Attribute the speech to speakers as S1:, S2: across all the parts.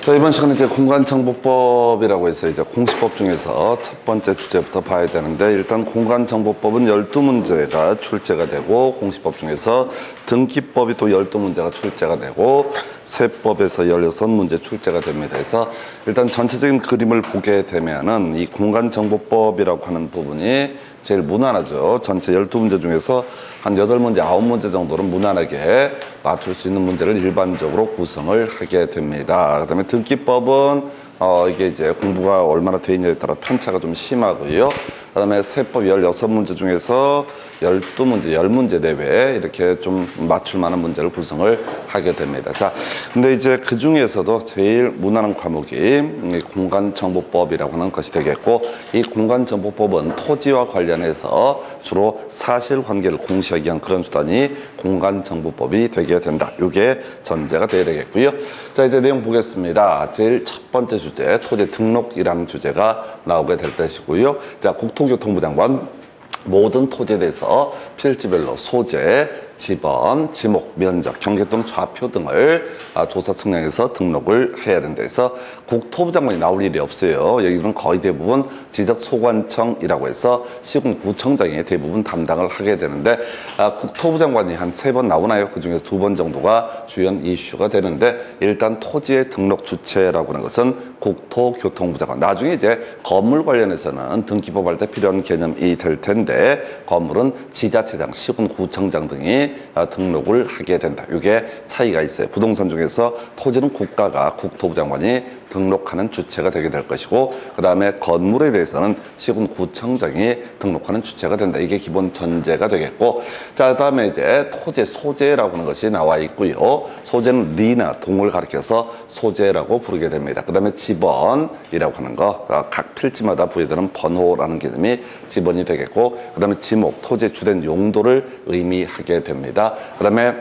S1: 자, 이번 시간에 이제 공간정보법이라고 해서 이제 공시법 중에서 첫 번째 주제부터 봐야 되는데, 일단 공간정보법은 12문제가 출제가 되고, 공시법 중에서 등기법이 또 12문제가 출제가 되고, 세법에서 16문제 출제가 됩니다. 그래서 일단 전체적인 그림을 보게 되면은 이 공간정보법이라고 하는 부분이 제일 무난하죠. 전체 12문제 중에서 한 8문제, 9문제 정도는 무난하게 맞출 수 있는 문제를 일반적으로 구성을 하게 됩니다. 그 다음에 등기법은 이게 이제 공부가 얼마나 돼 있냐에 따라 편차가 좀 심하고요. 그 다음에 세법 16문제 중에서 12문제, 10문제 내외 이렇게 좀 맞출 만한 문제를 구성을 하게 됩니다. 자, 근데 이제 그 중에서도 제일 무난한 과목이 공간정보법이라고 하는 것이 되겠고, 이 공간정보법은 토지와 관련해서 주로 사실관계를 공시하기 위한 그런 수단이 공간정보법이 되게 된다. 이게 전제가 되어야 되겠고요. 자, 이제 내용 보겠습니다. 제일 첫 번째 주제, 토지 등록이라는 주제가 나오게 될 것이고요. 자, 국토교통부 장관 모든 토지에 대해서 필지별로 소재, 지번, 지목, 면적, 경계 또는 좌표 등을 조사 측량해서 등록을 해야 된다 해서 국토부 장관이 나올 일이 없어요. 여기는 거의 대부분 지적소관청이라고 해서 시군구청장이 대부분 담당을 하게 되는데, 국토부 장관이 한 3번 나오나요? 그 중에서 2번 정도가 주연 이슈가 되는데, 일단 토지의 등록 주체라고 하는 것은 국토교통부 장관. 나중에 이제 건물 관련해서는 등기법 할 때 필요한 개념이 될 텐데, 건물은 지자체장, 시군구청장 등이 등록을 하게 된다. 이게 차이가 있어요. 부동산 중에서 토지는 국가가, 국토부 장관이 등록하는 주체가 되게 될 것이고, 그 다음에 건물에 대해서는 시군구청장이 등록하는 주체가 된다. 이게 기본 전제가 되겠고, 자, 그 다음에 이제 토지 소재라고 하는 것이 나와 있고요. 소재는 리나 동을 가리켜서 소재라고 부르게 됩니다. 그 다음에 지번이라고 하는 거, 각 필지마다 부여되는 번호라는 개념이 지번이 되겠고, 그 다음에 지목, 토지의 주된 용도를 의미하게 됩니다. 그 다음에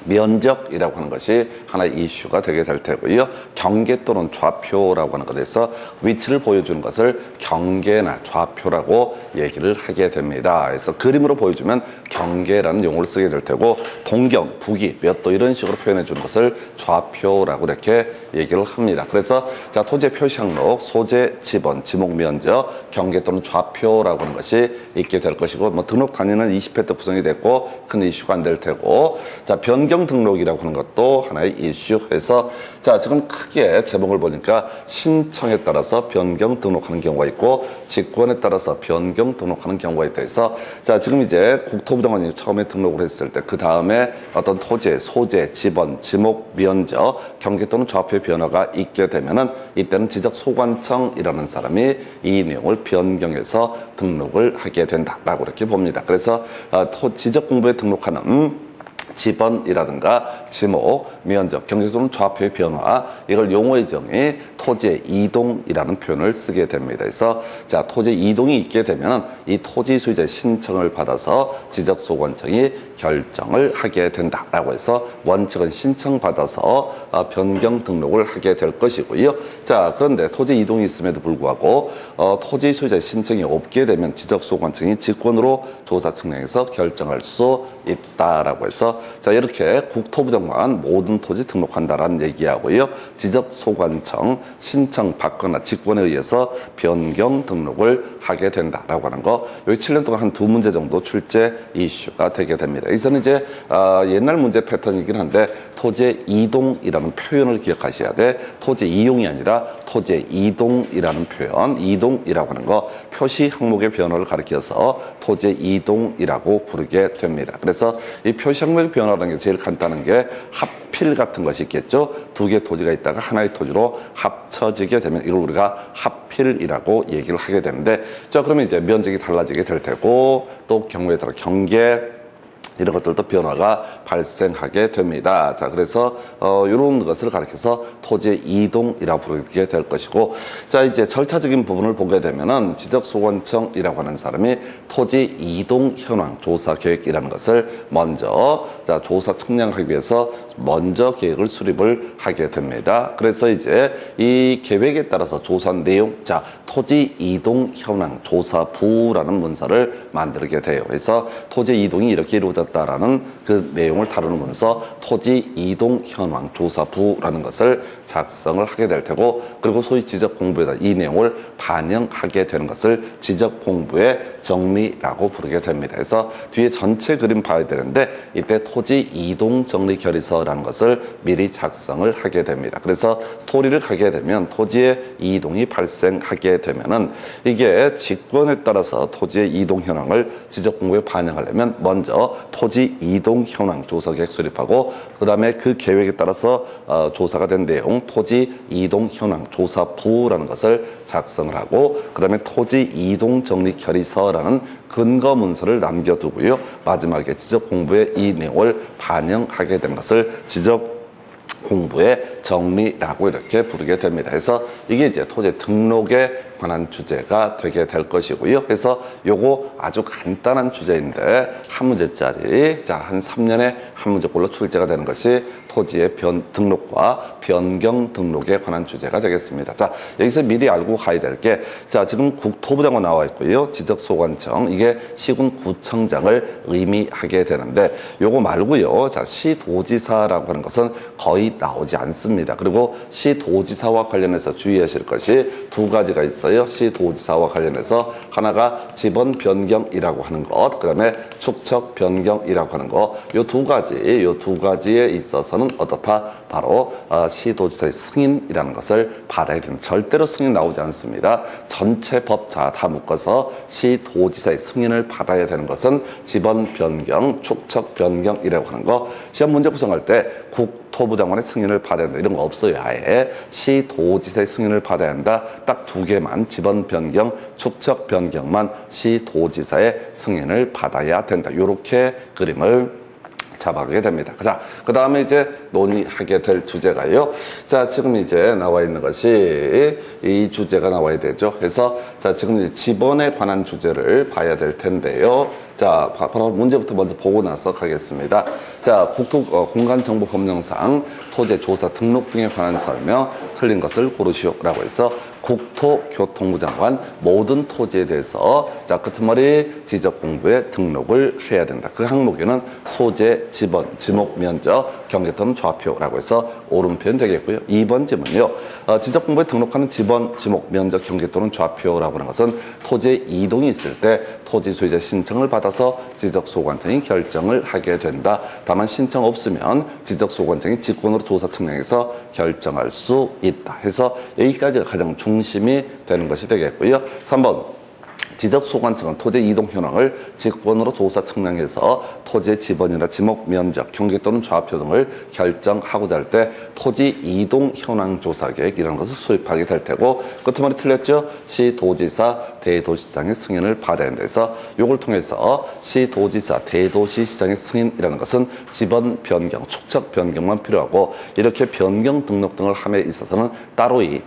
S1: 면적이라고 하는 것이 하나의 이슈가 되게 될 테고요. 경계 또는 좌표라고 하는 것에서 위치를 보여주는 것을 경계나 좌표라고 얘기를 하게 됩니다. 그래서 그림으로 보여주면 경계라는 용어를 쓰게 될 테고, 동경, 북위, 몇 도 이런 식으로 표현해 주는 것을 좌표라고 이렇게 얘기를 합니다. 그래서 자, 토지의 표시 항목, 소재, 지번, 지목, 면적, 경계 또는 좌표라고 하는 것이 있게 될 것이고, 뭐 등록 단위는 20회 때 구성이 됐고 큰 이슈가 안 될 테고, 자, 변경 등록이라고 하는 것도 하나의 이슈해서, 자, 지금 크게 제목을 보니까 신청에 따라서 변경 등록하는 경우가 있고 직권에 따라서 변경 등록하는 경우가 있다 해서, 자, 지금 이제 국토부 장관이 처음에 등록을 했을 때 그 다음에 어떤 토지의 소재, 지번, 지목, 면적, 경계 또는 좌표의 변화가 있게 되면은 이때는 지적소관청이라는 사람이 이 내용을 변경해서 등록을 하게 된다라고 이렇게 봅니다. 그래서 지적공부에 등록하는 지번이라든가 지목, 면적, 경계 또는 좌표의 변화, 이걸 용어의 정의 토지의 이동이라는 표현을 쓰게 됩니다. 그래서 자, 토지 이동이 있게 되면 이 토지 소유자의 신청을 받아서 지적소관청이 결정을 하게 된다라고 해서, 원칙은 신청받아서 변경 등록을 하게 될 것이고요. 자, 그런데 토지 이동이 있음에도 불구하고 토지 소유자의 신청이 없게 되면 지적소관청이 직권으로 조사 측량해서 결정할 수 있다라고 해서, 자, 이렇게 국토부 장관 모든 토지 등록한다라는 얘기하고요. 지적소관청 신청 받거나 직권에 의해서 변경 등록을 하게 된다라고 하는 거, 여기 7년 동안 한 2문제 정도 출제 이슈가 되게 됩니다. 여기서는 이제 옛날 문제 패턴이긴 한데, 토지의 이동이라는 표현을 기억하셔야 돼. 토지 이용이 아니라 토지의 이동이라는 표현, 이동이라고 하는 거 표시 항목의 변화를 가리켜서 토지의 이동이라고 부르게 됩니다. 그래서 이 표시 항목의 변화라는 게 제일 간단한 게 합필 같은 것이 있겠죠. 2개의 토지가 있다가 하나의 토지로 합쳐지게 되면 이걸 우리가 합필이라고 얘기를 하게 되는데, 자, 그러면 이제 면적이 달라지게 될 테고, 또 경우에 따라 경계, 이런 것들도 변화가 발생하게 됩니다. 자, 그래서 이런 것을 가리켜서 토지의 이동이라고 부르게 될 것이고, 자, 이제 절차적인 부분을 보게 되면은 지적소관청이라고 하는 사람이 토지 이동 현황 조사 계획이라는 것을 먼저, 자, 조사 측량하기 위해서 먼저 계획을 수립을 하게 됩니다. 그래서 이제 이 계획에 따라서 조사 내용, 자, 토지 이동 현황 조사부라는 문서를 만들게 돼요. 그래서 토지 이동이 이렇게 이루어졌다 있었다라는 그 내용을 다루는 문서 토지 이동 현황 조사부라는 것을 작성을 하게 될 테고, 그리고 소위 지적 공부에다 이 내용을 반영하게 되는 것을 지적 공부의 정리라고 부르게 됩니다. 그래서 뒤에 전체 그림 봐야 되는데 이때 토지 이동 정리 결의서라는 것을 미리 작성을 하게 됩니다. 그래서 스토리를 가게 되면 토지의 이동이 발생하게 되면은 이게 직권에 따라서 토지의 이동 현황을 지적 공부에 반영하려면 먼저 토지 이동 현황 조사 계획 수립하고, 그 다음에 그 계획에 따라서 조사가 된 내용 토지 이동 현황 조사부라는 것을 작성을 하고, 그 다음에 토지 이동 정리 결의서라는 근거 문서를 남겨두고요, 마지막에 지적 공부에 이 내용을 반영하게 된 것을 지적 공부의 정리라고 이렇게 부르게 됩니다. 그래서 이게 이제 토지 등록에 관한 주제가 되게 될 것이고요. 그래서 요거 아주 간단한 주제인데 한 문제짜리, 자, 한 3년에 한 문제꼴로 출제가 되는 것이 토지의 등록과 변경 등록에 관한 주제가 되겠습니다. 자, 여기서 미리 알고 가야 될 게, 자, 지금 국토부장으로 나와 있고요, 지적소관청, 이게 시군구청장을 의미하게 되는데 요거 말고요, 자, 시도지사라고 하는 것은 거의 나오지 않습니다. 그리고 시도지사와 관련해서 주의하실 것이 두 가지가 있어요. 시도지사와 관련해서 하나가 지번 변경이라고 하는 것, 그 다음에 축척 변경이라고 하는 것, 요 두 가지에 있어서는 어떻다? 바로 시도지사의 승인이라는 것을 받아야 됩니다. 절대로 승인 나오지 않습니다. 전체 법자 다 묶어서 시도지사의 승인을 받아야 되는 것은 지번 변경, 축척 변경이라고 하는 거, 시험 문제 구성할 때 국토부 장관의 승인을 받아야 한다 이런 거 없어요. 아예 시도지사의 승인을 받아야 한다. 딱 두 개만, 지번 변경, 축척 변경만 시도지사의 승인을 받아야 된다. 이렇게 그림을 잡아가게 됩니다. 자, 그 다음에 이제 논의하게 될 주제가요. 자, 지금 이제 나와 있는 것이 이 주제가 나와야 되죠. 그래서 자, 지금 지번에 관한 주제를 봐야 될 텐데요. 자, 바로 문제부터 먼저 보고 나서 가겠습니다. 자, 공간정보법령상 토지조사 등록 등에 관한 설명, 틀린 것을 고르시오라고 해서 국토교통부 장관 모든 토지에 대해서 자, 끝머리 지적 공부에 등록을 해야 된다. 그 항목에는 소재, 지번, 지목, 면적, 경계 또는 좌표라고 해서 오른편 되겠고요. 2번 지문요. 지적 공부에 등록하는 지번, 지목, 면적, 경계 또는 좌표라고 하는 것은 토지의 이동이 있을 때 토지 소유자 신청을 받아서 지적소관청이 결정을 하게 된다. 다만 신청 없으면 지적소관청이 직권으로 조사 측량해서 결정할 수 있다. 해서 여기까지가 가장 중심이 되는 것이 되겠고요. 3번. 지적소관청은 토지 이동 현황을 직권으로 조사 측량해서 토지의 지번이나 지목, 면적, 경계 또는 좌표 등을 결정하고자 할 때 토지 이동 현황 조사 계획 이런 것을 수립하게 될 테고, 끝머리 틀렸죠? 시도지사, 대도시장의 승인을 받아야 된다 해서 이걸 통해서 시도지사, 대도시시장의 승인이라는 것은 지번 변경, 축척 변경만 필요하고, 이렇게 변경 등록 등을 함에 있어서는 따로이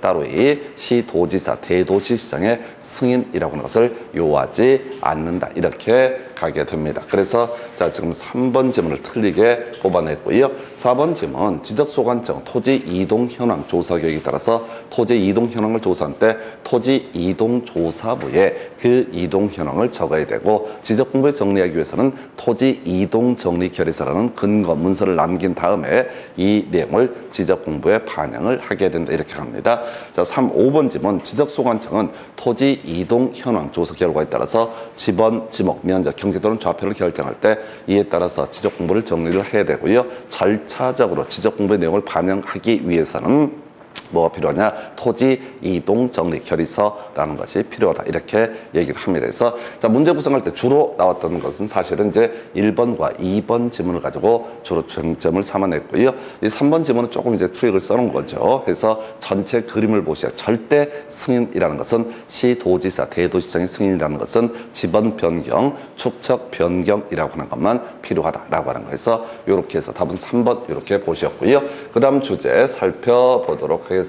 S1: 시도지사, 대도시시장의 승인이라고 하는 것을 요하지 않는다. 이렇게 가게 됩니다. 그래서 자, 지금 3번 지문을 틀리게 뽑아냈고요. 4번 지문, 지적소관청 토지 이동 현황 조사 계획에 따라서 토지 이동 현황을 조사할 때 토지 이동 조사부에 그 이동 현황을 적어야 되고, 지적 공부에 정리하기 위해서는 토지 이동 정리 결의서라는 근거 문서를 남긴 다음에 이 내용을 지적 공부에 반영을 하게 된다. 이렇게 합니다. 자, 5번 지문, 지적소관청은 토지 이동 현황 조사 결과에 따라서 지번, 지목, 면적, 경계 또는 좌표를 결정할 때 이에 따라서 지적 공부를 정리를 해야 되고요. 절차적으로 지적 공부의 내용을 반영하기 위해서는 뭐가 필요하냐? 토지 이동 정리 결의서라는 것이 필요하다. 이렇게 얘기를 합니다. 그래서 자, 문제 구성할 때 주로 나왔던 것은 사실은 이제 1번과 2번 지문을 가지고 주로 쟁점을 삼아냈고요. 이 3번 지문은 조금 이제 트릭을 써놓은 거죠. 그래서 전체 그림을 보셔야, 절대 승인이라는 것은 시도지사, 대도시장의 승인이라는 것은 지번 변경, 축척 변경이라고 하는 것만 필요하다라고 하는 거에서 이렇게 해서 답은 3번 이렇게 보셨고요. 그 다음 주제 살펴보도록 하겠습니다.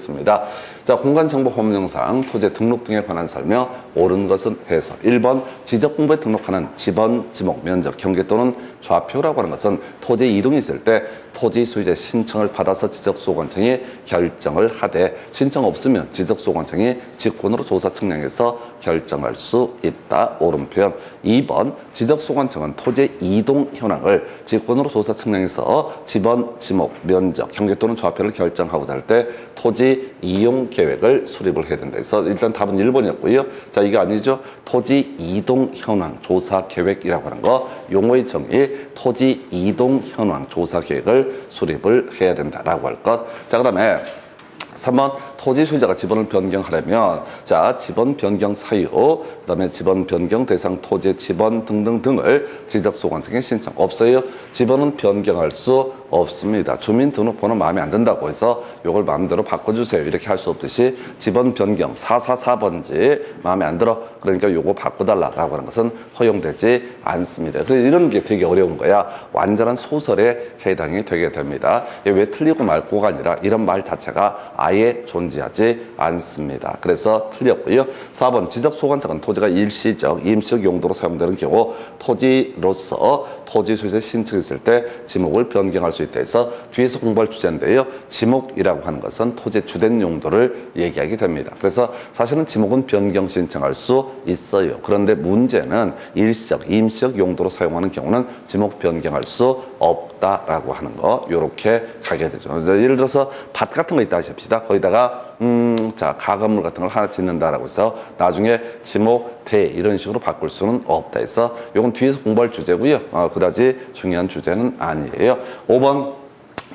S1: 자, 공간정보법령상 토지 등록 등에 관한 설명, 옳은 것은 해서. 1번, 지적공부에 등록하는 지번, 지목, 면적, 경계 또는 좌표라고 하는 것은 토지 이동이 있을 때 토지 소유자 신청을 받아서 지적소관청이 결정을 하되 신청 없으면 지적소관청이 직권으로 조사 측량해서 결정할 수 있다. 옳은 표현. 2번, 지적소관청은 토지 이동 현황을 직권으로 조사 측량해서 지번, 지목, 면적, 경계 또는 좌표를 결정하고자 할 때 토지 이용 계획을 수립을 해야 된다. 그래서 일단 답은 1번이었고요. 자, 이게 아니죠. 토지 이동 현황 조사 계획이라고 하는 거, 용어의 정의, 토지 이동 현황 조사 계획을 수립을 해야 된다라고 할 것. 자, 그다음에 3번, 토지 소유자가 지번을 변경하려면, 자, 지번 변경 사유, 그 다음에 지번 변경 대상 토지의 지번 등등등을 지적소관청에 신청. 없어요. 지번은 변경할 수 없습니다. 주민등록번호 마음에 안 든다고 해서 이걸 마음대로 바꿔주세요. 이렇게 할 수 없듯이 지번 변경 444번지 마음에 안 들어. 그러니까 요거 바꿔달라라고 하는 것은 허용되지 않습니다. 그래서 이런 게 되게 어려운 거야. 완전한 소설에 해당이 되게 됩니다. 왜 틀리고 말고가 아니라 이런 말 자체가 아예 존재하지 않습니다. 그래서 틀렸고요. 4번, 지적소관청은 토지가 일시적, 임시적 용도로 사용되는 경우 토지로서 토지 소유자 신청했을 때 지목을 변경할 수 있다 해서 뒤에서 공부할 주제인데요. 지목이라고 하는 것은 토지의 주된 용도를 얘기하게 됩니다. 그래서 사실은 지목은 변경 신청할 수 있어요. 그런데 문제는 일시적, 임시적 용도로 사용하는 경우는 지목 변경할 수 없다라고 하는 거, 요렇게 가게 되죠. 예를 들어서 밭 같은 거 있다 하십시다. 거기다가 자, 가건물 같은 걸 하나 짓는다라고 해서 나중에 지목, 대 이런 식으로 바꿀 수는 없다 해서 요건 뒤에서 공부할 주제고요. 그다지 중요한 주제는 아니에요. 5번,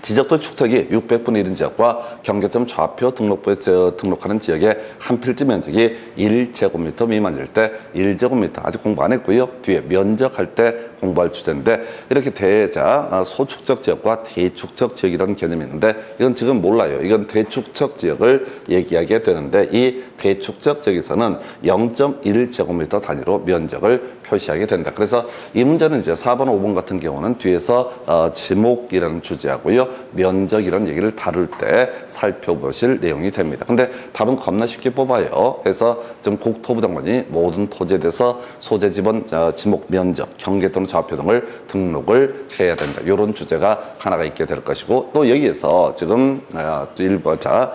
S1: 지적도 축척이 600분의 1인 지역과 경계점 좌표 등록부에 등록하는 지역의 한 필지 면적이 1제곱미터 미만일 때 1제곱미터, 아직 공부 안 했고요. 뒤에 면적할 때 공부할 주제인데, 이렇게 대자 소축적 지역과 대축적 지역이라는 개념이 있는데 이건 지금 몰라요. 이건 대축적 지역을 얘기하게 되는데, 이 대축적 지역에서는 0.1제곱미터 단위로 면적을 표시하게 된다. 그래서 이 문제는 이제 4번, 5번 같은 경우는 뒤에서 지목이라는 주제하고요, 면적이라는 얘기를 다룰 때 살펴보실 내용이 됩니다. 근데 답은 겁나 쉽게 뽑아요. 그래서 지금 국토부 장관이 모든 토지에 대해서 소재 지번, 지목, 면적, 경계 또는 좌표 등을 등록을 해야 된다. 이런 주제가 하나가 있게 될 것이고, 또 여기에서 지금 또 1번, 자,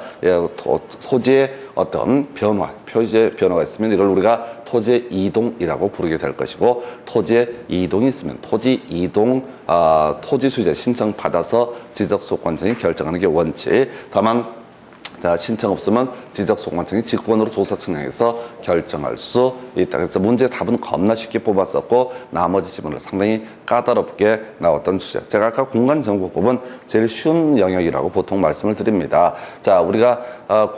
S1: 토지의 어떤 변화, 표시의 변화가 있으면 이걸 우리가 토지의 이동이라고 부르게 될 것이고, 토지의 이동이 있으면 토지 이동, 토지 소유자 신청 받아서 지적소관청이 결정하는 게 원칙. 다만 자, 신청 없으면 지적소관청이 직권으로 조사 측량해서 결정할 수 있다. 그래서 문제 답은 겁나 쉽게 뽑았었고, 나머지 지문을 상당히 까다롭게 나왔던 주제. 제가 아까 공간정보법은 제일 쉬운 영역이라고 보통 말씀을 드립니다. 자, 우리가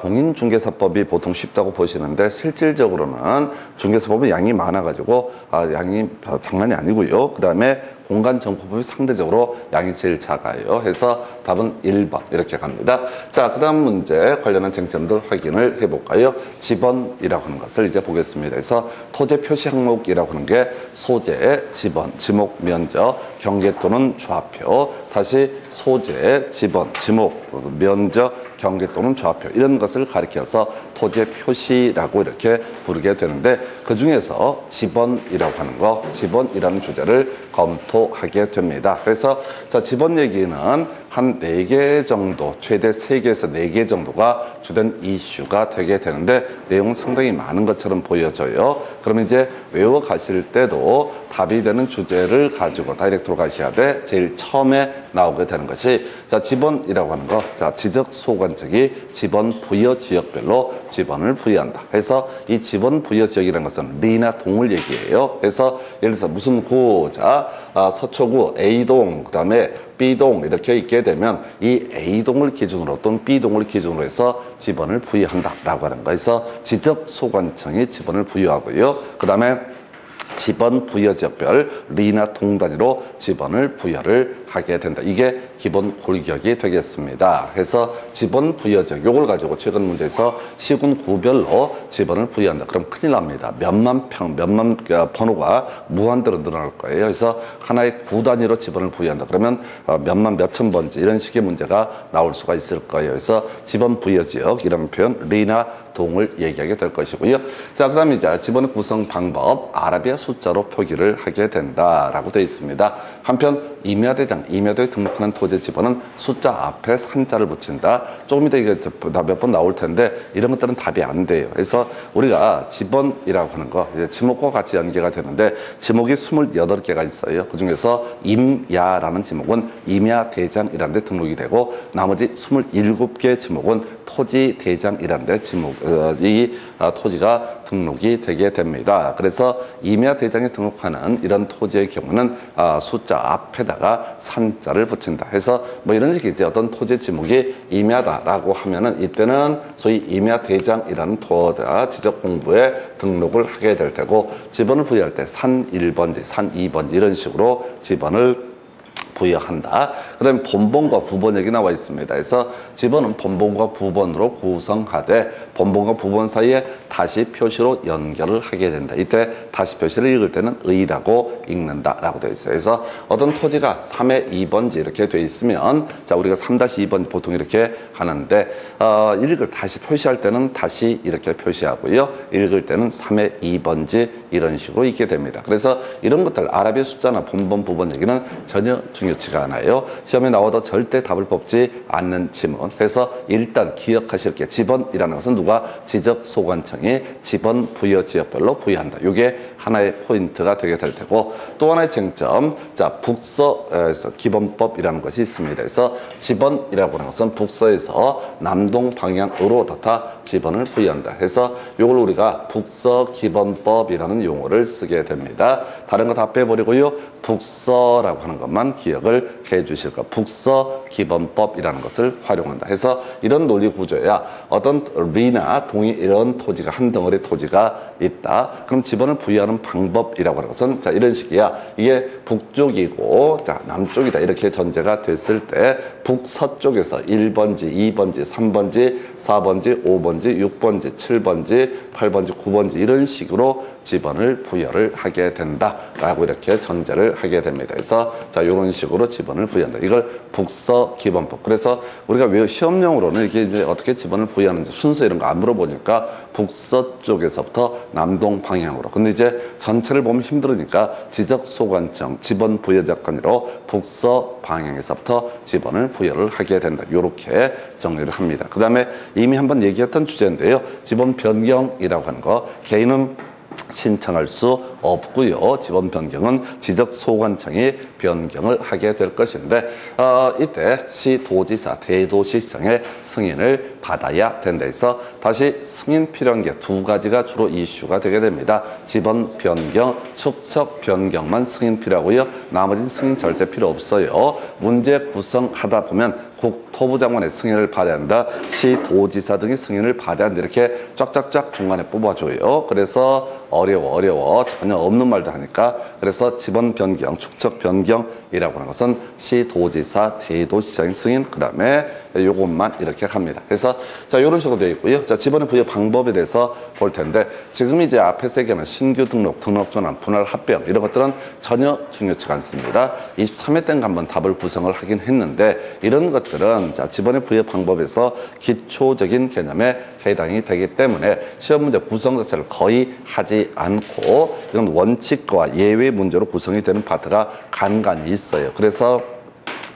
S1: 공인중개사법이 보통 쉽다고 보시는데, 실질적으로는 중개사법은 양이 많아가지고 양이 장난이 아니고요. 그 다음에 공간정보법이 상대적으로 양이 제일 작아요. 해서 답은 1번 이렇게 갑니다. 자, 그 다음 문제 관련한 쟁점들 확인을 해볼까요? 지번이라고 하는 것을 이제 보겠습니다. 그래서 토지 표시 항목이라고 하는 게 소재, 지번, 지목, 면적, 경계 또는 좌표, 다시 소재, 지번, 지목, 면적, 경계 또는 좌표, 이런 것을 가리켜서 토지의 표시라고 이렇게 부르게 되는데, 그 중에서 지번이라고 하는 거, 지번이라는 주제를 검토하게 됩니다. 그래서 자, 지번 얘기는 한 4개 정도, 최대 3개에서 4개 정도가 주된 이슈가 되게 되는데, 내용은 상당히 많은 것처럼 보여져요. 그러면 이제 외워 가실 때도 답이 되는 주제를 가지고 다이렉트로 가셔야 돼. 제일 처음에 나오게 되는 것이, 자, 지번이라고 하는 거, 자, 지적소관청이 지번 부여 지역별로 지번을 부여한다. 그래서 이 지번 부여 지역이라는 것은 리나 동을 얘기해요. 그래서 예를 들어서 무슨 구, 자, 서초구 A동, 그 다음에 B동 이렇게 있게 되면 이 A동을 기준으로 또는 B동을 기준으로 해서 지번을 부여한다라고 하는 거예요. 그래서 지적소관청이 지번을 부여하고요. 그 다음에 지번 부여 지역별 리나 동 단위로 지번을 부여를 하게 된다. 이게 기본 골격이 되겠습니다. 해서 지번 부여적 요걸 가지고 최근 문제에서 시군 구별로 지번을 부여한다. 그럼 큰일 납니다. 몇만 번호가 무한대로 늘어날 거예요. 그래서 하나의 구 단위로 지번을 부여한다. 그러면 몇만 몇천 번지 이런 식의 문제가 나올 수가 있을 거예요. 그래서 지번 부여지역 이런 표현 리나 동을 얘기하게 될 것이고요. 자, 그 다음에 이제 지번의 구성 방법 아라비아 숫자로 표기를 하게 된다라고 되어 있습니다. 한편 임야대장, 임야도에 등록하는 토지의 지번은 숫자 앞에 산자를 붙인다. 조금 이따 이게 몇 번 나올 텐데 이런 것들은 답이 안 돼요. 그래서 우리가 지번이라고 하는 거 이제 지목과 같이 연계가 되는데 지목이 28개가 있어요. 그 중에서 임야라는 지목은 임야대장이라는 데 등록이 되고 나머지 27개 지목은 토지대장이라는 데 토지가 등록이 되게 됩니다. 그래서 임야대장에 등록하는 이런 토지의 경우는 숫자 앞에다가 산자를 붙인다 해서 뭐 이런 식의 이제 어떤 토지 지목이 임야다라고 하면은 이때는 소위 임야대장이라는 지적 공부에 등록을 하게 될 테고 지번을 부여할 때 산 1번지, 산 2번지 이런 식으로 지번을 부여한다. 그 다음에 본번과 부번 얘기 나와 있습니다. 그래서 지번은 본번과 부번으로 구성하되 본번과 부번 사이에 다시 표시로 연결을 하게 된다. 이때 다시 표시를 읽을 때는 의라고 읽는다라고 되어 있어요. 그래서 어떤 토지가 3의 2번지 이렇게 되어 있으면 자 우리가 3-2번 보통 이렇게 하는데 읽을 다시 표시할 때는 다시 이렇게 표시하고요. 읽을 때는 3의 2번지 이런 식으로 읽게 됩니다. 그래서 이런 것들 아라비아 숫자나 본번, 부번 얘기는 전혀 중요치가 않아요. 시험에 나와도 절대 답을 뽑지 않는 지문. 그래서 일단 기억하실 게 지번이라는 것은 누가 지적소관청이 지번 부여 지역별로 부여한다. 이게 하나의 포인트가 되게 될 테고 또 하나의 쟁점 자 북서에서 기본법이라는 것이 있습니다. 그래서 지번이라고 하는 것은 북서에서 남동 방향으로 지번을 부여한다. 해서 이걸 우리가 북서기본법이라는 용어를 쓰게 됩니다. 다른 거 다 빼버리고요. 북서라고 하는 것만 기억을 해 주실 거. 북서기본법이라는 것을 활용한다. 해서 이런 논리 구조야 어떤 리나 동이 이런 토지가 한 덩어리 토지가 있다. 그럼 지번을 부여하는 방법이라고 하는 것은 자 이런 식이야. 이게 북쪽이고 자 남쪽이다. 이렇게 전제가 됐을 때 북서쪽에서 1번지, 2번지, 3번지, 4번지, 5번지, 6번지, 7번지, 8번지, 9번지 이런 식으로 지번을 부여를 하게 된다라고 이렇게 전제를 하게 됩니다. 그래서 자 이런 식으로 지번을 부여한다. 이걸 북서기본법. 그래서 우리가 왜 시험용으로는 이게 이제 어떻게 지번을 부여하는지 순서 이런 거 안 물어보니까 북서쪽에서부터 남동 방향으로. 근데 이제 전체를 보면 힘들으니까 지적소관청 지번 부여작관으로 북서 방향에서부터 지번을 부여를 하게 된다. 이렇게 정리를 합니다. 그 다음에 이미 한번 얘기했던 주제인데요. 지번 변경이라고 하는 거 개인은 신청할 수 없고요. 지번 변경은 지적소관청이 변경을 하게 될 것인데 이때 시도지사 대도시장의 승인을 받아야 된다 해서 다시 승인 필요한 게 두 가지가 주로 이슈가 되게 됩니다. 지번 변경, 축척 변경만 승인 필요하고요. 나머지는 승인 절대 필요 없어요. 문제 구성하다 보면 국토부 장관의 승인을 받아야 한다. 시도지사 등이 승인을 받아야 한다. 이렇게 쫙쫙쫙 중간에 뽑아줘요. 그래서 어려워 전혀 없는 말도 하니까 그래서 지번 변경, 축척 변경이라고 하는 것은 시도지사, 대도시장 승인 그 다음에 요것만 이렇게 합니다. 그래서 자 이런 식으로 되어 있고요. 자 지번의 부여 방법에 대해서 볼 텐데 지금 이제 앞에 세 개는 신규 등록, 등록 전환, 분할 합병 이런 것들은 전혀 중요치가 않습니다. 23회 때인가 한번 답을 구성을 하긴 했는데 이런 것들은 자 지번의 부여 방법에서 기초적인 개념에 해당이 되기 때문에 시험 문제 구성 자체를 거의 하지 않고 이건 원칙과 예외 문제로 구성이 되는 파트가 간간히 있어요. 그래서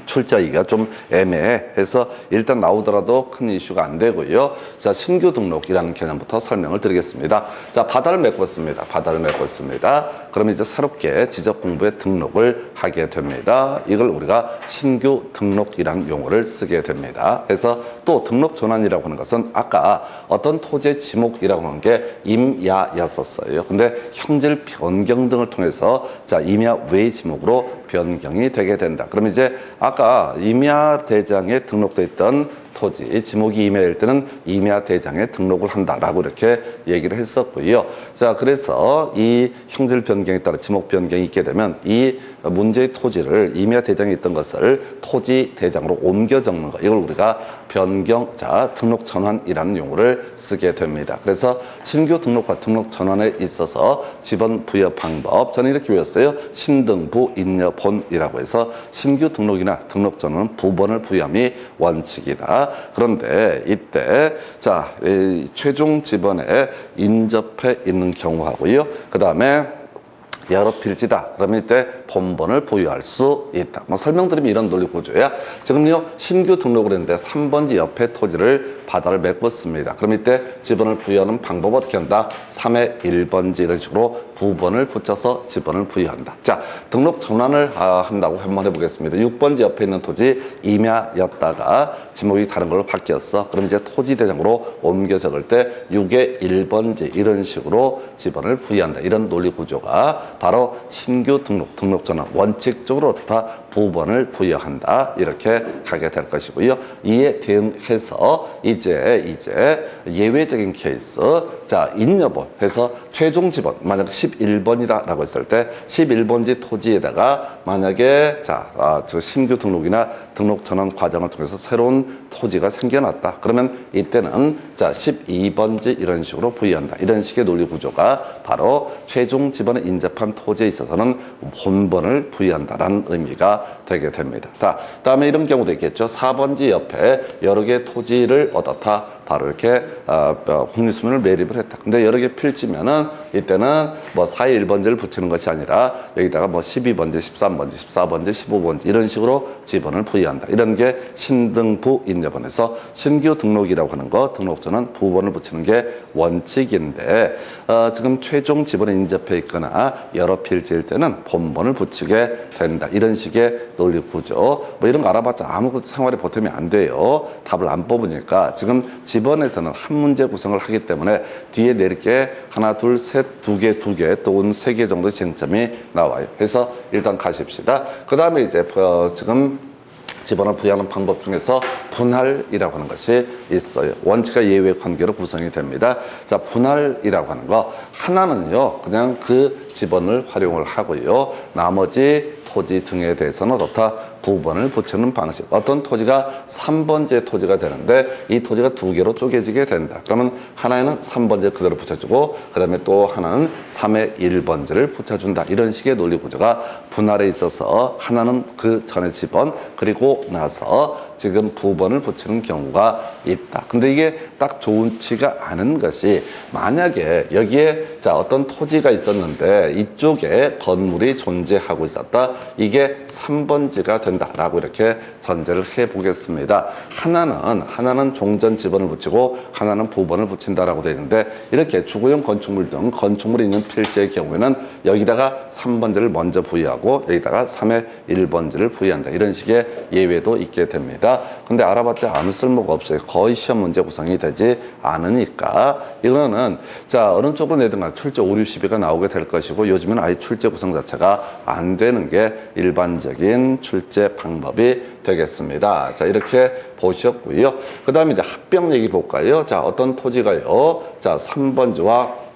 S1: 출제하기가 좀 애매해서 일단 나오더라도 큰 이슈가 안 되고요. 자, 신규 등록이라는 개념부터 설명을 드리겠습니다. 자, 바다를 메고 있습니다. 바다를 메고 있습니다. 그러면 이제 새롭게 지적 공부에 등록을 하게 됩니다. 이걸 우리가 신규 등록이라는 용어를 쓰게 됩니다. 그래서 또 등록 전환이라고 하는 것은 아까 어떤 토지의 지목이라고 하는 게 임야였었어요. 근데 형질 변경 등을 통해서 자, 임야 외 지목으로 변경이 되게 된다. 그러면 이제 아까 임야 대장에 등록돼 있던 토지, 지목이 임야일 때는 임야 대장에 등록을 한다라고 이렇게 얘기를 했었고요. 자, 그래서 이 형질 변경에 따라 지목 변경이 있게 되면 이 문제의 토지를 임야 대장에 있던 것을 토지 대장으로 옮겨 적는 것, 이걸 우리가 변경자 등록 전환이라는 용어를 쓰게 됩니다. 그래서 신규 등록과 등록 전환에 있어서 지번 부여 방법, 저는 이렇게 외웠어요. 신등부 인여본이라고 해서 신규 등록이나 등록 전환은 부번을 부여함이 원칙이다. 그런데 이때 자, 최종 지번에 인접해 있는 경우하고요. 그 다음에 여러 필지다. 그러면 이때 본번을 부여할 수 있다. 뭐 설명드리면 이런 논리 구조야. 지금요, 신규 등록을 했는데 3번지 옆에 토지를 바다를 메꿨습니다. 그럼 이때 지번을 부여하는 방법 어떻게 한다? 3의 1번지 이런 식으로 부번을 붙여서 지번을 부여한다. 자, 등록 전환을 한다고 한번 해보겠습니다. 6번지 옆에 있는 토지 임야였다가 지목이 다른 걸로 바뀌었어. 그럼 이제 토지 대장으로 옮겨 적을 때 6의 1번지 이런 식으로 지번을 부여한다. 이런 논리 구조가 바로 신규 등록 전환 원칙적으로 다 부번을 부여한다. 이렇게 가게 될 것이고요. 이에 대응해서 이제 예외적인 케이스, 자, 인여본 해서 최종 지번, 만약 11번이다라고 했을 때 11번지 토지에다가 만약에 저 신규 등록이나 등록 전환 과정을 통해서 새로운 토지가 생겨났다. 그러면 이때는 자, 12번지 이런 식으로 부여한다. 이런 식의 논리 구조가 바로 최종 지번에 인접한 토지에 있어서는 본번을 부여한다라는 의미가 되게 됩니다. 자, 다음에 이런 경우도 있겠죠. 4번지 옆에 여러 개의 토지를 얻었다. 바로 이렇게 공립수문을 매립을 했다. 근데 여러 개 필지면은 이때는 뭐 4의 1번지를 붙이는 것이 아니라 여기다가 뭐 12번지, 13번지, 14번지, 15번지 이런 식으로 지번을 부여한다. 이런 게 신등부 인여번에서 신규 등록이라고 하는 거, 등록전은 부번을 붙이는 게 원칙인데 지금 최종 지번에 인접해 있거나 여러 필지일 때는 본번을 붙이게 된다. 이런 식의 논리 구조. 뭐 이런 거 알아봤자 아무것도 생활에 보탬이 안 돼요. 답을 안 뽑으니까 지금 지번에서는 한 문제 구성을 하기 때문에 뒤에 내릴 게 하나, 둘, 셋, 두 개 또는 3개 정도의 쟁점이 나와요. 그래서 일단 가십시다. 그 다음에 이제 지금 지번을 부여하는 방법 중에서 분할이라고 하는 것이 있어요. 원칙과 예외 관계로 구성이 됩니다. 자, 분할이라고 하는 거 하나는요, 그냥 그 지번을 활용을 하고요. 나머지 토지 등에 대해서는 어떻다? 부번을 붙이는 방식. 어떤 토지가 3번째 토지가 되는데 이 토지가 2개로 쪼개지게 된다. 그러면 하나에는 3번째 그대로 붙여주고 그 다음에 또 하나는 3의 1번째를 붙여준다. 이런 식의 논리 구조가 분할에 있어서 하나는 그 전에 지번 그리고 나서 지금 부번을 붙이는 경우가 있다. 근데 이게 딱 좋지가 않은 것이 만약에 여기에 자 어떤 토지가 있었는데 이쪽에 건물이 존재하고 있었다. 이게 3번지가 된다라고 이렇게 전제를 해보겠습니다. 하나는 종전 지번을 붙이고 하나는 부번을 붙인다라고 되어 있는데 이렇게 주거용 건축물 등 건축물이 있는 필지의 경우에는 여기다가 3번지를 먼저 부여하고 여기다가 3의 1번지를 부여한다. 이런 식의 예외도 있게 됩니다. 근데 알아봤자 아무 쓸모가 없어요. 거의 시험 문제 구성이 되지 않으니까 이거는 자 어느 쪽으로 내든 간 출제 5, 60위가 나오게 될 것이고 요즘은 아예 출제 구성 자체가 안 되는 게 일반적인 출제 방법이 되겠습니다. 자 이렇게 보셨고요. 그 다음에 이제 합병 얘기 볼까요? 자 어떤 토지가요. 자 3번지와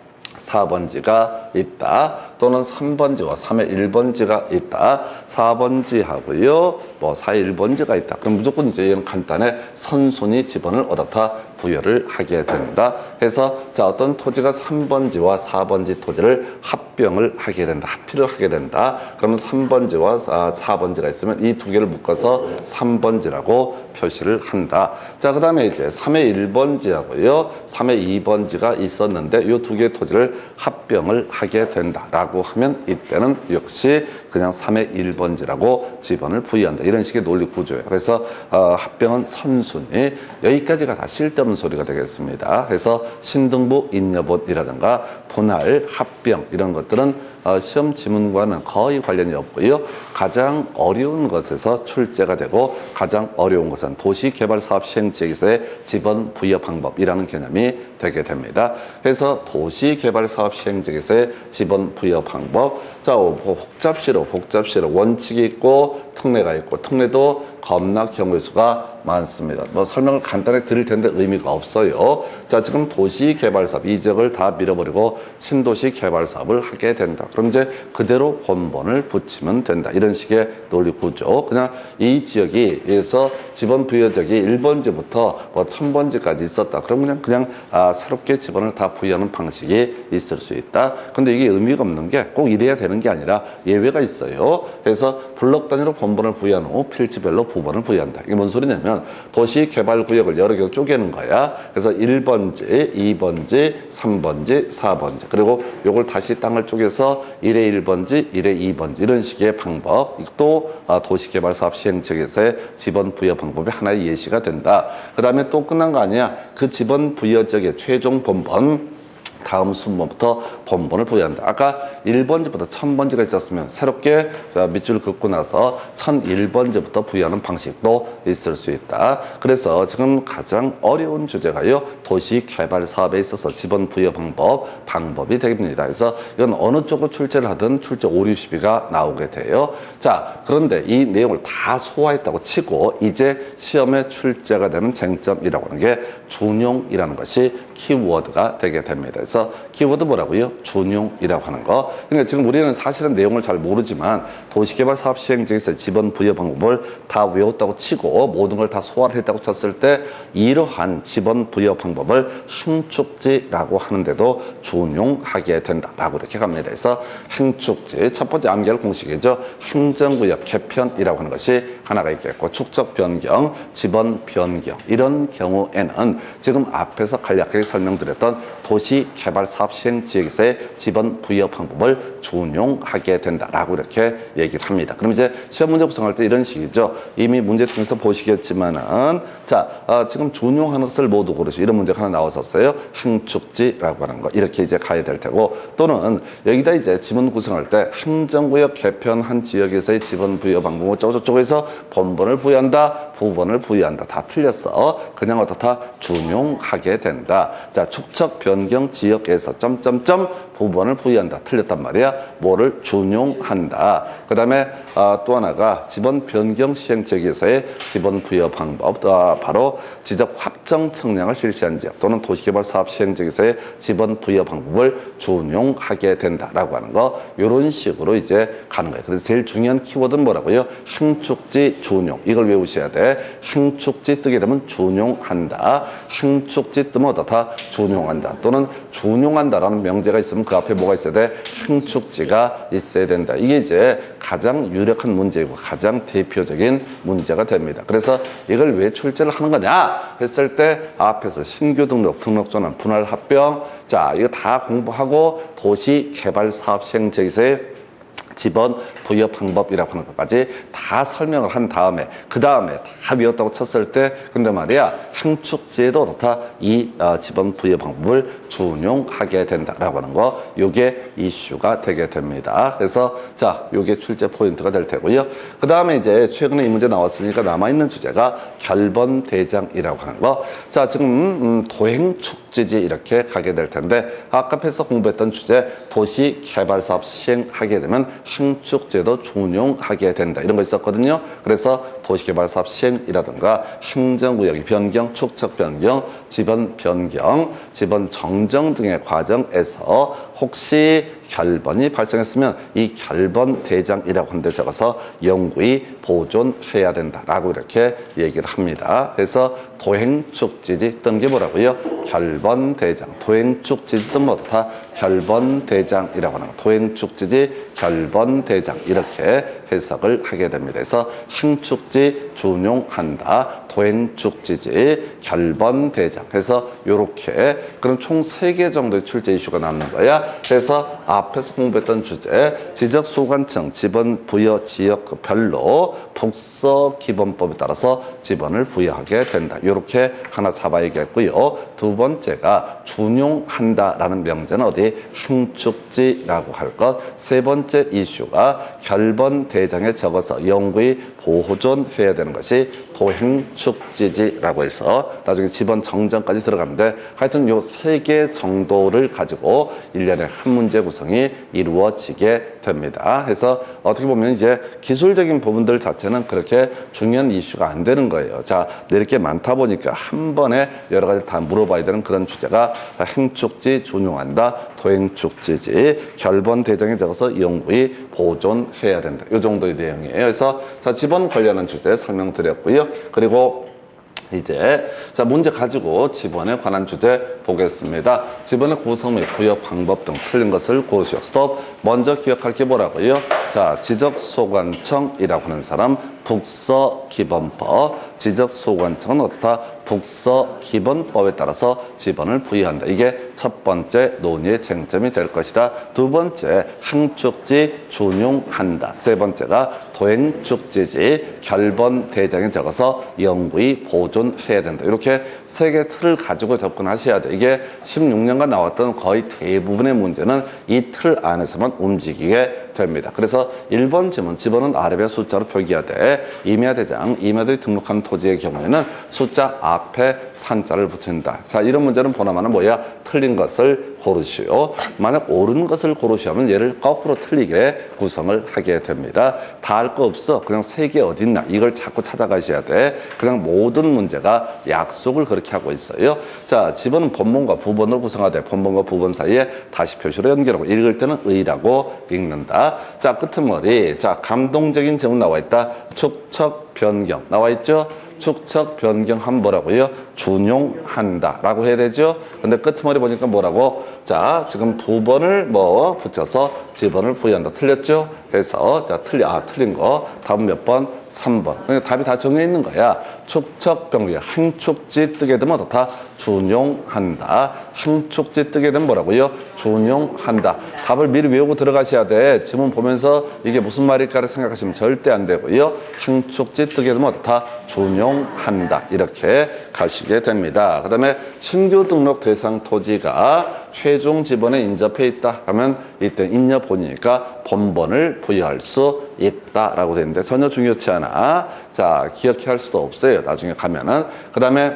S1: 4번지가 있다. 또는 3번지와 3의 1번지가 있다. 4번지하고요. 뭐 4의 1번지가 있다. 그럼 무조건 이제 이런 간단해 선순위 지번을 얻었다. 부여를 하게 된다. 해서 자 어떤 토지가 3번지와 4번지 토지를 합병을 하게 된다. 합의를 하게 된다. 그러면 3번지와 4번지가 있으면 이 2개를 묶어서 3번지라고 표시를 한다. 자, 그 다음에 이제 3의 1번지하고요. 3의 2번지가 있었는데 이 2개의 토지를 합병을 하게 된다라고 하면 이때는 역시 그냥 3의 1번지라고 지번을 부여한다. 이런 식의 논리 구조예요. 그래서 합병은 선순위. 여기까지가 다 쓸데없는 소리가 되겠습니다. 그래서 신등부 인여본이라든가 분할, 합병 이런 것들은 시험 지문과는 거의 관련이 없고요. 가장 어려운 것에서 출제가 되고 가장 어려운 것은 도시개발사업 시행지역에서의 지번 부여 방법이라는 개념이 되게 됩니다. 그래서 도시개발사업 시행지역에서의 지번 부여 방법. 자, 복잡시로 원칙이 있고 특례가 있고 특례도 겁나 경우의 수가 많습니다. 뭐 설명을 간단히 드릴 텐데 의미가 없어요. 자, 지금 도시개발사업 이 지역을 다 밀어버리고 신도시 개발 사업을 하게 된다. 그럼 이제 그대로 본본을 붙이면 된다. 이런 식의 논리 구조. 그냥 이 지역에서 지번 부여지역이 1번지부터 뭐 1000번지까지 있었다. 그럼 그냥 새롭게 지번을 다 부여하는 방식이 있을 수 있다. 근데 이게 의미가 없는 게 꼭 이래야 되는 게 아니라 예외가 있어요. 그래서 블록 단위로 본본을 부여한 후 필지별로 부본을 부여한다. 이게 뭔 소리냐면 도시개발구역을 여러 개로 쪼개는 거야. 그래서 1번지, 2번지, 3번지, 4번지. 그리고 요걸 다시 땅을 쪼개서 1회 1번지, 1회 2번지. 이런 식의 방법. 또 도시개발사업 시행책에서의 지번 부여 방법이 하나의 예시가 된다. 그 다음에 또 끝난 거 아니야. 그 지번 부여 지역의 최종 본본 다음 순번부터 본본을 부여한다. 아까 1번지부터 1000번지가 있었으면 새롭게 밑줄 긋고 나서 1001번지부터 부여하는 방식도 있을 수 있다. 그래서 지금 가장 어려운 주제가요. 도시개발 사업에 있어서 지번 부여 방법이 됩니다. 그래서 이건 어느 쪽으로 출제를 하든 출제 5, 60위가 나오게 돼요. 자, 그런데 이 내용을 다 소화했다고 치고 이제 시험에 출제가 되는 쟁점이라고 하는 게 준용이라는 것이 키워드가 되게 됩니다. 그래서 키워드 뭐라고요? 준용이라고 하는 거. 그러니까 지금 우리는 사실은 내용을 잘 모르지만 도시개발 사업 시행지에서 지번 부여 방법을 다 외웠다고 치고 모든 걸 다 소화를 했다고 쳤을 때 이러한 지번 부여 방법을 함축지라고 하는데도 준용하게 된다라고 이렇게 갑니다. 그래서 함축지 첫 번째 암기할 공식이죠. 행정구역 개편이라고 하는 것이 하나가 있겠고 축적 변경, 지번 변경 이런 경우에는 지금 앞에서 간략하게 설명드렸던 도시개발 사업 시행 지역에서의 지번 부여 방법을 준용하게 된다라고 이렇게 얘기를 합니다. 그럼 이제 시험 문제 구성할 때 이런 식이죠. 이미 문제 통해서 보시겠지만은 자, 지금 준용하는 것을 모두 고르시 이런 문제가 하나 나왔었어요. 함축지라고 하는 거 이렇게 이제 가야 될 테고 또는 여기다 이제 지문 구성할 때 행정구역 개편한 지역에서의 지번 부여 방법을 저쪽에서 본본을 부여한다, 부본을 부여한다 다 틀렸어. 그냥 어떻다 준용하게 된다. 자, 축척 변경 지역에서 점점점 부본을 부여한다. 틀렸단 말이야. 뭐를 준용한다. 그 다음에 또 하나가 지번 변경 시행 지역에서의 지번 부여 방법 바로 지적 확정 청량을 실시한 지역 또는 도시개발 사업 시행 지역에서의 지번 부여 방법을 준용하게 된다라고 하는 거 이런 식으로 이제 가는 거예요. 그래서 제일 중요한 키워드는 뭐라고요? 함축지 준용. 이걸 외우셔야 돼. 함축지 뜨게 되면 준용한다. 함축지 뜨면 어떻다? 준용한다. 또는 준용한다라는 명제가 있으면 그 앞에 뭐가 있어야 돼? 함축지가 있어야 된다. 이게 이제 가장 유력한 문제이고 가장 대표적인 문제가 됩니다. 그래서 이걸 왜 출제를 하는 거냐 했을 때 앞에서 신규 등록, 등록전환, 분할 합병 자 이거 다 공부하고 도시개발사업 시행제에서의 지번 부여 방법이라고 하는 것까지 다 설명을 한 다음에 그 다음에 다 외웠다고 쳤을 때 근데 말이야 함축지에도 어떻다 이 지번 부여 방법을 준용하게 된다라고 하는 거 요게 이슈가 되게 됩니다. 그래서 자 요게 출제 포인트가 될 테고요. 그 다음에 이제 최근에 이 문제 나왔으니까 남아있는 주제가 결번대장이라고 하는 거. 자 지금 도행축지지 이렇게 가게 될 텐데 아까 앞에서 공부했던 주제 도시개발사업 시행하게 되면 함축제도 준용하게 된다. 이런 거 있었거든요. 그래서 도시개발사업 시행이라든가 행정구역의 변경, 축척 변경, 지번 변경, 지번 정정 등의 과정에서 혹시 결번이 발생했으면 이 결번 대장이라고 하는 데 적어서 영구히 보존해야 된다라고 이렇게 얘기를 합니다. 그래서 도행축지지 뜬 게 뭐라고요? 결번 대장. 도행축지지 뜬 뭐다? 결번 대장이라고 하는 거. 도행축지지 결번 대장 이렇게 해석을 하게 됩니다. 그래서 함축지 준용한다. 도행축지지 결번 대장. 그래서 요렇게 그럼 총 3개 정도의 출제 이슈가 남는 거야. 그래서 앞에서 공부했던 주제 지적 소관청 지번 부여 지역 별로 북서 기본법에 따라서 지번을 부여하게 된다. 이렇게 하나 잡아야겠고요. 두 번째가 준용한다라는 명제는 어디 함축지라고 할 것. 세 번째 이슈가 결번 대장에 적어서 영구히 보존해야 되는 것이 도행축지지라고 해서 나중에 지번 정정까지 들어가는데 하여튼 요 3개 정도를 가지고 1년에 한 문제 구성이 이루어지게 됩니다. 해서 어떻게 보면 이제 기술적인 부분들 자체는 그렇게 중요한 이슈가 안 되는 거예요. 자, 이렇게 많다 보니까 한 번에 여러 가지 다 물어봐야 되는 그런 주제가 행축지 준용한다, 도행축지지, 결번 대장에 적어서 영구히 보존해야 된다. 이 정도의 내용이에요. 그래서 자, 지번 관련한 주제 설명드렸고요. 그리고 이제 자, 문제 가지고 지번에 관한 주제 보겠습니다. 지번의 구성 및 부여 방법 등 틀린 것을 고르시오. 스톱. 먼저 기억할 게 뭐라고요? 자, 지적소관청이라고 하는 사람 북서기본법. 지적소관청은 어떻다? 북서기본법에 따라서 지번을 부여한다. 이게 첫 번째 논의의 쟁점이 될 것이다. 두 번째, 행축지 준용한다. 세 번째가 도행축지지 결번 대장에 적어서 영구히 보존해야 된다. 이렇게 3개 틀을 가지고 접근하셔야 돼. 이게 16년간 나왔던 거의 대부분의 문제는 이 틀 안에서만 움직이게 됩니다. 그래서 1번 지문, 지번은 아래의 숫자로 표기하되 임야대장, 임야들이 등록한 토지의 경우에는 숫자 앞에 산자를 붙인다. 자, 이런 문제는 보나마나 뭐야? 틀린 것을 고르시오. 만약 옳은 것을 고르시면 얘를 거꾸로 틀리게 구성을 하게 됩니다. 다 알 거 없어. 그냥 3개 어딨나? 이걸 자꾸 찾아가셔야 돼. 그냥 모든 문제가 약속을 그렇게 하고 있어요. 자, 지번은 본문과 부번으로 구성하되 본문과 부번 사이에 다시 표시로 연결하고 읽을 때는 의라고 읽는다. 자, 끄트머리. 자, 감동적인 제목 나와 있다. 축척 변경 나와 있죠? 축척 변경한 뭐라고요? 준용한다 라고 해야 되죠. 근데 끄트머리 보니까 뭐라고? 자, 지금 부번을 뭐 붙여서 지번을 부여한다. 틀렸죠? 해서 자, 틀린 거 답은 몇 번? 3번. 그러니까 답이 다 정해 있는 거야. 축척 변경. 행축지 뜨게 되면 어떻다? 준용한다. 행축지 뜨게 되면 뭐라고요? 준용한다. 답을 미리 외우고 들어가셔야 돼. 지문 보면서 이게 무슨 말일까를 생각하시면 절대 안 되고요. 행축지 뜨게 되면 어떻다? 준용한다. 이렇게 가시게 됩니다. 그 다음에 신규 등록 대상 토지가 최종 지번에 인접해 있다 하면 이때 인여 본이니까 본번을 부여할 수 있다라고 되는데 전혀 중요치 않아. 자, 기억해 할 수도 없어요. 나중에 가면은. 그 다음에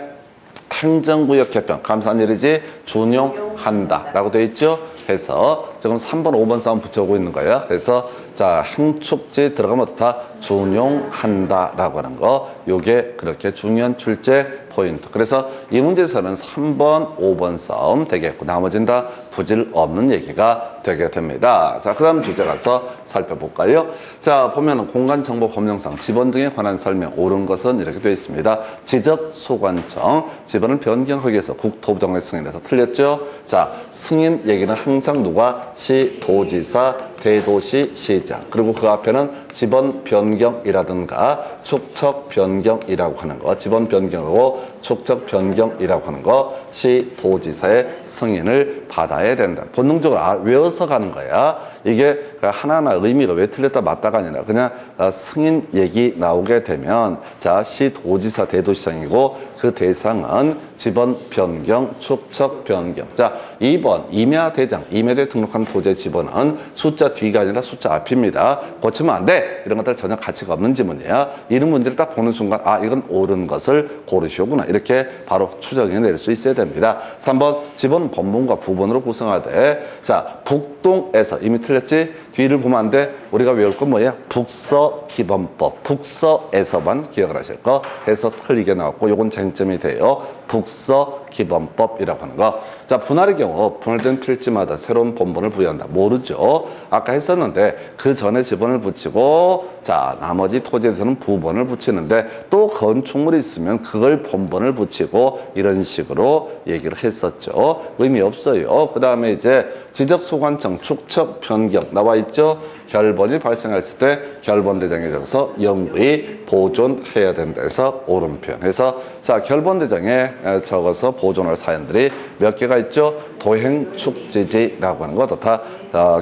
S1: 행정구역 개편, 감사한 일이지 준용한다 라고 되어 있죠. 해서 지금 3번, 5번 싸움 붙여오고 있는 거예요. 그래서 자, 행축지 들어가면 어떻다? 준용한다 라고 하는 거. 요게 그렇게 중요한 출제 포인트. 그래서 이 문제에서는 3번, 5번 싸움 되겠고 나머지는 다 부질 없는 얘기가 되게 됩니다. 자, 그 다음 주제 가서 살펴볼까요? 자, 보면은 공간정보 법령상 지번 등에 관한 설명 옳은 것은 이렇게 되어 있습니다. 지적소관청, 지번을 변경하기 위해서 국토부장의 승인에서 틀렸죠? 자, 승인 얘기는 항상 누가? 시도지사, 대도시, 시장. 그리고 그 앞에는 지번 변경이라든가 축척 변경이라고 하는 거, 지번 변경하고 축척 변경이라고 하는 거 시도지사의 승인을 받아야 된다. 본능적으로 외워서 가는 거야. 이게 하나하나 의미가 왜 틀렸다 맞다가 아니라 그냥 승인 얘기 나오게 되면 자, 시도지사 대도시장이고 그 대상은 지번 변경, 축척 변경. 자, 2번 임야대장, 임야대 등록한 토지의 지번은 숫자 뒤가 아니라 숫자 앞입니다. 고치면 안 돼. 이런 것들 전혀 가치가 없는 지문이야. 이런 문제를 딱 보는 순간 아, 이건 옳은 것을 고르시오구나. 이렇게 바로 추정해 낼 수 있어야 됩니다. 3번 지번은 본문과 부번으로 구성하되 자, 북동에서 이미 틀렸지? 뒤를 보면 안 돼. 우리가 외울 건 뭐야? 북서기본법. 북서에서만 기억을 하실 거. 해서 틀리게 나왔고 요건 쟁점이 돼요. 북서기본법이라고 하는 거. 자, 분할의 경우 분할된 필지마다 새로운 본번을 부여한다. 모르죠? 아까 했었는데 그 전에 지번을 붙이고 자, 나머지 토지에 대해서는 부번을 붙이는데 또 건축물이 있으면 그걸 본번을 붙이고 이런 식으로 얘기를 했었죠. 의미 없어요. 그 다음에 이제 지적소관청 축척 변경 나와 있죠. 결번이 발생했을 때 결번 대장에 적어서 영구히 보존해야 된다 해서 옳은 표현. 해서 자, 결번 대장에 적어서 보존할 사연들이 몇 개가 있죠. 도행축지지라고 하는 거 다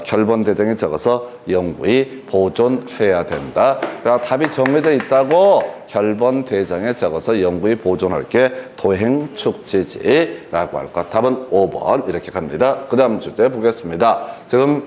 S1: 결번 대장에 적어서 영구히 보존해야 된다. 그러니까 답이 정해져 있다고 결번 대장에 적어서 영구히 보존할 게 도행축지지라고 할 것. 답은 5번 이렇게 갑니다. 그 다음 주제 보겠습니다. 지금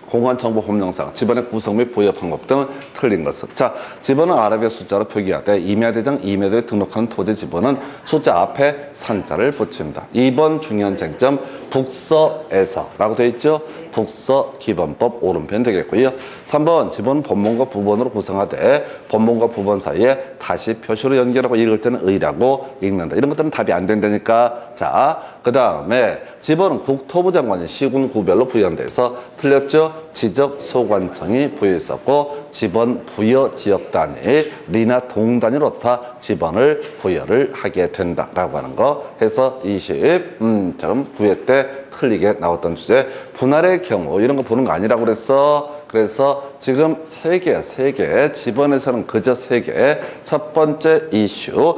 S1: 공간정보법령상 지번의 구성 및 부여 방법 등 틀린 것은. 자, 지번은 아라비아 숫자로 표기하되 임야대장 임야도에 등록하는 토지 지번은 숫자 앞에 산자를 붙인다. 2번 중요한 쟁점 북서에서 라고 되어 있죠. 북서 기본법 오른편 되겠고요. 3번 지번 본문과 부번으로 구성하되 본문과 부번 사이에 다시 표시로 연결하고 읽을 때는 의라고 읽는다. 이런 것들은 답이 안 된다니까. 자, 그 다음에 지번은 국토부 장관이 시군 구별로 부여돼서 틀렸죠. 지적소관청이 부여했었고 지번 부여 지역 단위 리나 동 단위로 다 지번을 부여를 하게 된다라고 하는 거 해서 20점 9회 때 틀리게 나왔던 주제. 분할의 경우 이런 거 보는 거 아니라고 그랬어. 그래서 지금 세 개 지번에서는 그저 세 개. 첫 번째 이슈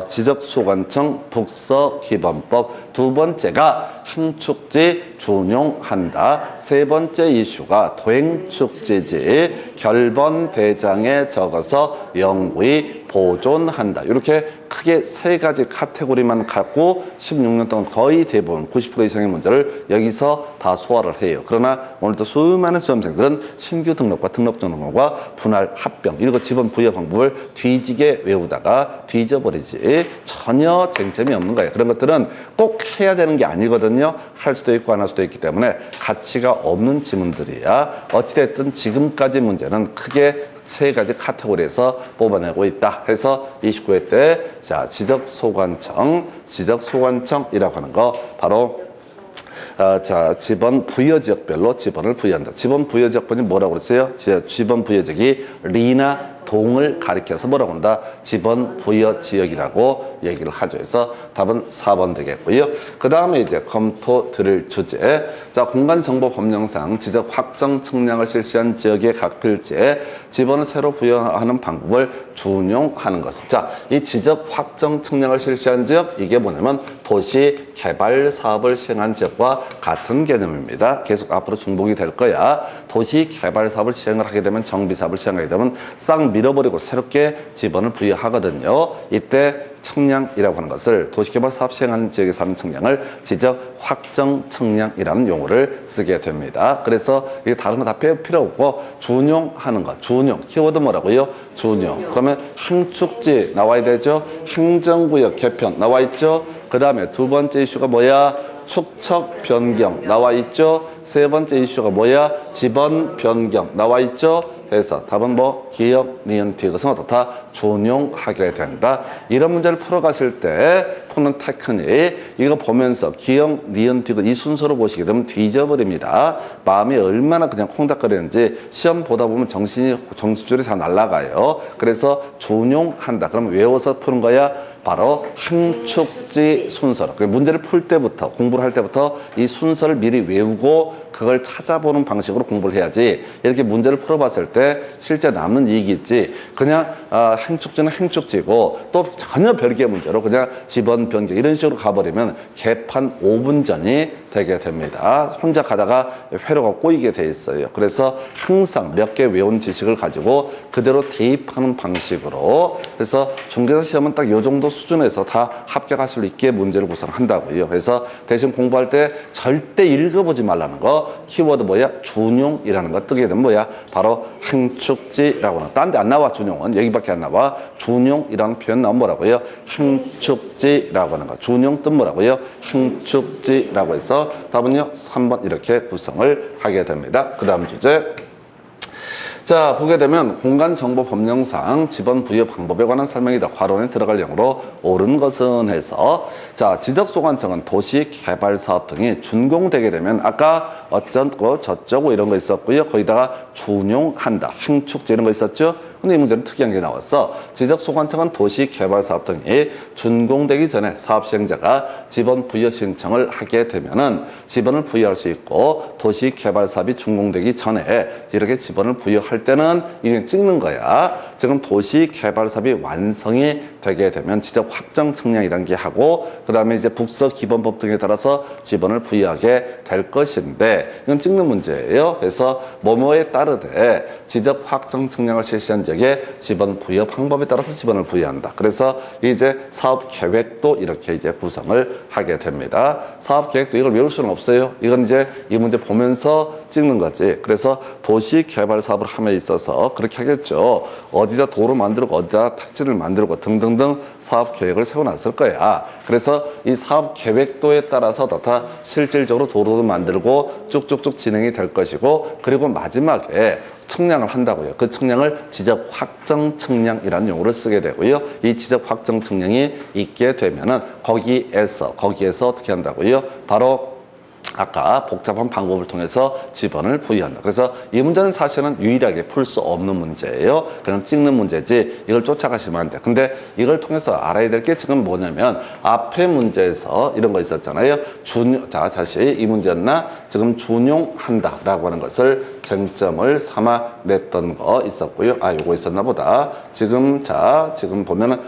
S1: 지적소관청 북서기본법. 두 번째가 항축지 준용한다. 세 번째 이슈가 도행축지지 결번 대장에 적어서 영구히 보존한다. 이렇게 크게 세 가지 카테고리만 갖고 16년 동안 거의 대부분 90% 이상의 문제를 여기서 다 소화를 해요. 그러나 오늘도 수많은 수험생들은 신규 등록과 등록 전형과 분할 합병 이런 거 지번 부여 방법을 뒤지게 외우다가 뒤져버리지 전혀 쟁점이 없는 거예요. 그런 것들은 꼭 해야 되는 게 아니거든요. 할 수도 있고 안 할 수도 있기 때문에 가치가 없는 지문들이야. 어찌됐든 지금까지 문제는 크게 세 가지 카테고리에서 뽑아내고 있다 해서 29회 때 자 지적소관청이라고 하는 거 바로 자 지번 부여지역별로 지번을 부여한다. 지번 부여지역번이 뭐라고 그랬어요? 지번 부여지역이 리나 동을 가리켜서 뭐라고 한다? 지번 부여 지역이라고 얘기를 하죠. 그래서 답은 4번 되겠고요. 그 다음에 이제 검토 드릴 주제. 자, 공간정보법령상 지적 확정 측량을 실시한 지역의 각 필지에 지번을 새로 부여하는 방법을 준용하는 것. 자, 이 지적 확정 측량을 실시한 지역, 이게 뭐냐면 도시 개발 사업을 시행한 지역과 같은 개념입니다. 계속 앞으로 중복이 될 거야. 도시 개발 사업을 시행을 하게 되면 정비 사업을 시행하게 되면 싹 밀어버리고 새롭게 지번을 부여하거든요. 이때 측량이라고 하는 것을 도시개발 사업 시행하는 지역에서 하는 측량을 지적 확정 측량이라는 용어를 쓰게 됩니다. 그래서 이게 다른 거 다 필요 없고 준용하는 것. 준용. 키워드 뭐라고요? 준용. 그러면 항축지 나와야 되죠. 행정구역 개편 나와 있죠. 그 다음에 두 번째 이슈가 뭐야? 축척 변경 나와 있죠. 세 번째 이슈가 뭐야? 지번 변경 나와 있죠. 해서 답은 뭐 기역, 니은, 디귿은 어떻다? 준용하게 된다. 이런 문제를 풀어가실 때 푸는 테크닉 이거 보면서 기역, 니은, 디귿 이 순서로 보시게 되면 뒤져버립니다. 마음이 얼마나 그냥 콩닥거리는지 시험 보다 보면 정신줄이 다 날아가요. 그래서 준용한다. 그러면 외워서 푸는 거야. 바로 항축지 순서로 문제를 풀 때부터 공부를 할 때부터 이 순서를 미리 외우고 그걸 찾아보는 방식으로 공부를 해야지 이렇게 문제를 풀어봤을 때 실제 남는 이익이 있지 그냥 행축지는 행축지고 또 전혀 별개의 문제로 그냥 지번 변경 이런 식으로 가버리면 개판 5분 전이 되게 됩니다. 혼자 가다가 회로가 꼬이게 돼 있어요. 그래서 항상 몇 개 외운 지식을 가지고 그대로 대입하는 방식으로 그래서 중개사 시험은 딱 요 정도 수준에서 다 합격할 수 있게 문제를 구성한다고요. 그래서 대신 공부할 때 절대 읽어보지 말라는 거 키워드 뭐야? 준용이라는 거 뜨게 되면 뭐야? 바로 항축지라고 하는 딴 데 안 나와. 준용은 여기밖에 안 나와. 준용이라는 표현 나오면 뭐라고요? 항축지라고 하는 거. 준용 뜻 뭐라고요? 항축지라고 해서 답은요 3번 이렇게 구성을 하게 됩니다. 그 다음 주제 자 보게 되면 공간정보법령상 지번 부여 방법에 관한 설명이다. 괄호에 들어갈 영어로 옳은 것은 해서 자 지적소관청은 도시개발사업 등이 준공되게 되면 아까 어쩌고 저쩌고 이런 거 있었고요. 거기다가 준용한다. 항축지 이런 거 있었죠. 근데 이 문제는 특이한 게 나왔어. 지적소관청은 도시개발사업 등이 준공되기 전에 사업시행자가 지번 부여 신청을 하게 되면은 지번을 부여할 수 있고 도시개발사업이 준공되기 전에 이렇게 지번을 부여할 때는 이게 찍는 거야. 지금 도시개발사업이 완성이 되게 되면 지적 확정 측량이라는 게 하고 그 다음에 이제 북서기본법 등에 따라서 지번을 부여하게 될 것인데 이건 찍는 문제예요. 그래서 뭐뭐에 따르되 지적 확정 측량을 실시한 지역에 지번 부여 방법에 따라서 지번을 부여한다. 그래서 이제 사업 계획도 이렇게 이제 구성을 하게 됩니다. 사업 계획도 이걸 외울 수는 없어요. 이건 이제 이 문제 보면서 찍는 거지. 그래서 도시 개발 사업을 함에 있어서 그렇게 하겠죠. 어디다 도로 만들고 어디다 택지를 만들고 등등등 사업 계획을 세워놨을 거야. 그래서 이 사업 계획도에 따라서 다 실질적으로 도로도 만들고 쭉쭉쭉 진행이 될 것이고, 그리고 마지막에 측량을 한다고요. 그 측량을 지적 확정 측량이라는 용어를 쓰게 되고요. 이 지적 확정 측량이 있게 되면은 거기에서 어떻게 한다고요? 바로 아까 복잡한 방법을 통해서 지번을 부여한다. 그래서 이 문제는 사실은 유일하게 풀 수 없는 문제예요. 그냥 찍는 문제지 이걸 쫓아가시면 안 돼. 근데 이걸 통해서 알아야 될 게 지금 뭐냐면 앞에 문제에서 이런 거 있었잖아요. 자, 다시 이 문제였나? 지금 준용한다 라고 하는 것을 쟁점을 삼아 냈던 거 있었고요. 아, 요거 있었나 보다. 지금 보면은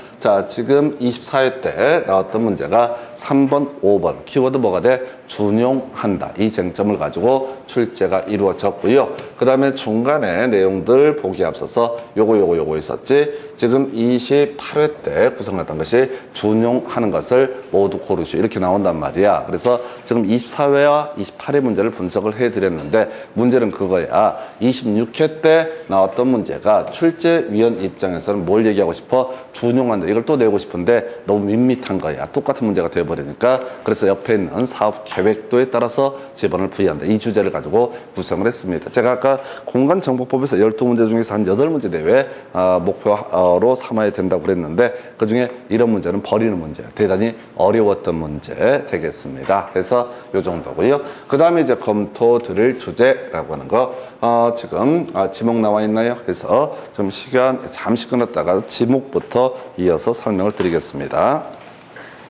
S1: 지금 24회 때 나왔던 문제가 3번, 5번 키워드 뭐가 돼? 준용한다. 이 쟁점을 가지고 출제가 이루어졌고요. 그 다음에 중간에 내용들 보기 앞서서 요거 있었지. 지금 28회 때 구성했던 것이 준용하는 것을 모두 고르시오. 이렇게 나온단 말이야. 그래서 지금 24회와 28회 문제를 분석을 해드렸는데, 문제는 그거야. 26회 때 나왔던 문제가 출제위원 입장에서는 뭘 얘기하고 싶어? 준용한다. 이걸 또 내고 싶은데 너무 밋밋한 거야. 똑같은 문제가 되어버리니까. 그래서 옆에 있는 사업 계획도에 따라서 지번을 부여한다. 이 주제를 가지고 구성을 했습니다. 제가 아까 공간정보법에서 12문제 중에서 한 8문제 내외 목표로 삼아야 된다고 그랬는데, 그중에 이런 문제는 버리는 문제예요. 대단히 어려웠던 문제 되겠습니다. 그래서 요 정도고요. 그 다음에 이제 검토 드릴 주제라고 하는 거 지금 지목 나와 있나요? 그래서 좀 시간 잠시 끊었다가 지목부터 이어서 설명을 드리겠습니다.